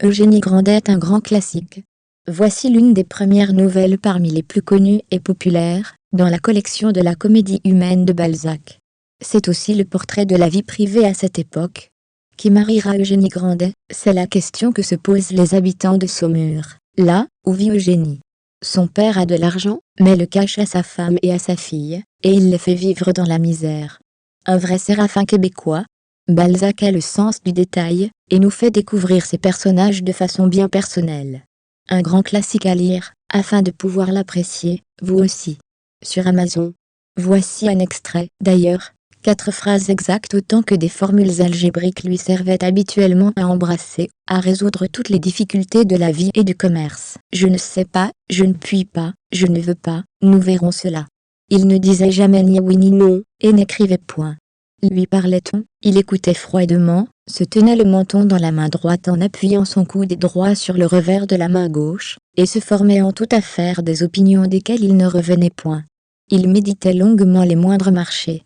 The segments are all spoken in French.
Eugénie Grandet est un grand classique. Voici l'une des premières nouvelles parmi les plus connues et populaires, dans la collection de la Comédie humaine de Balzac. C'est aussi le portrait de la vie privée à cette époque. Qui mariera Eugénie Grandet? C'est la question que se posent les habitants de Saumur, là où vit Eugénie. Son père a de l'argent, mais le cache à sa femme et à sa fille, et il les fait vivre dans la misère. Un vrai Séraphin québécois. Balzac a le sens du détail, et nous fait découvrir ses personnages de façon bien personnelle. Un grand classique à lire, afin de pouvoir l'apprécier, vous aussi. Sur Amazon. Voici un extrait, d'ailleurs, 4 phrases exactes autant que des formules algébriques lui servaient habituellement à embrasser, à résoudre toutes les difficultés de la vie et du commerce. Je ne sais pas, je ne puis pas, je ne veux pas, nous verrons cela. Il ne disait jamais ni oui ni non, et n'écrivait point. Lui parlait-on, il écoutait froidement, se tenait le menton dans la main droite en appuyant son coude droit sur le revers de la main gauche, et se formait en toute affaire des opinions desquelles il ne revenait point. Il méditait longuement les moindres marchés.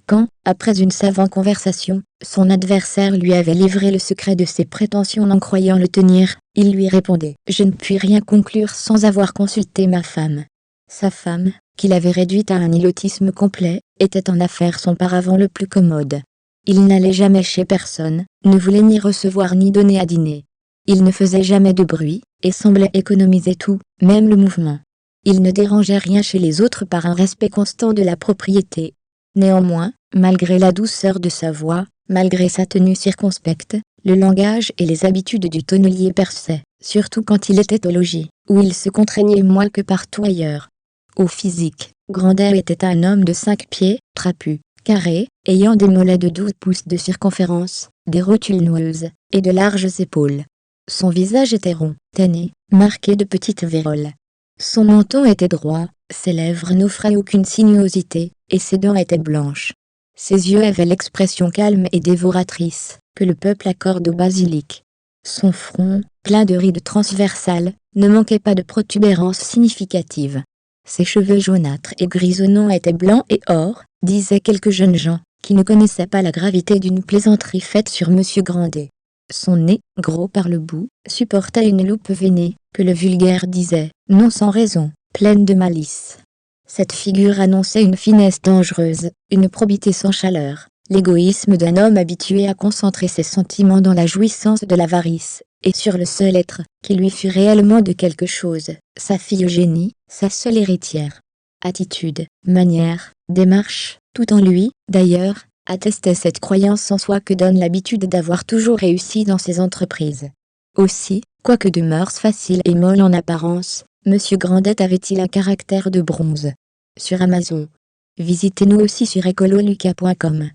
Quand, après une savante conversation, son adversaire lui avait livré le secret de ses prétentions en croyant le tenir, il lui répondait « Je ne puis rien conclure sans avoir consulté ma femme ». Sa femme, qu'il avait réduite à un ilotisme complet, était en affaires son paravent le plus commode. Il n'allait jamais chez personne, ne voulait ni recevoir ni donner à dîner. Il ne faisait jamais de bruit, et semblait économiser tout, même le mouvement. Il ne dérangeait rien chez les autres par un respect constant de la propriété. Néanmoins, malgré la douceur de sa voix, malgré sa tenue circonspecte, le langage et les habitudes du tonnelier perçaient, surtout quand il était au logis, où il se contraignait moins que partout ailleurs. Au physique, Grandet était un homme de 5 pieds, trapu, carré, ayant des mollets de 12 pouces de circonférence, des rotules noueuses, et de larges épaules. Son visage était rond, tanné, marqué de petites vérolles. Son menton était droit, ses lèvres n'offraient aucune sinuosité, et ses dents étaient blanches. Ses yeux avaient l'expression calme et dévoratrice, que le peuple accorde au basilic. Son front, plein de rides transversales, ne manquait pas de protubérances significatives. Ses cheveux jaunâtres et grisonnants étaient blancs et or, disaient quelques jeunes gens, qui ne connaissaient pas la gravité d'une plaisanterie faite sur Monsieur Grandet. Son nez, gros par le bout, supportait une loupe veinée, que le vulgaire disait, non sans raison, pleine de malice. Cette figure annonçait une finesse dangereuse, une probité sans chaleur, l'égoïsme d'un homme habitué à concentrer ses sentiments dans la jouissance de l'avarice, et sur le seul être, qui lui fût réellement de quelque chose, sa fille Eugénie, sa seule héritière. Attitude, manière, démarche, tout en lui, d'ailleurs, attestait cette croyance en soi que donne l'habitude d'avoir toujours réussi dans ses entreprises. Aussi, quoique de mœurs faciles et molles en apparence, Monsieur Grandet avait-il un caractère de bronze. Sur Amazon. Visitez-nous aussi sur ecololuca.com.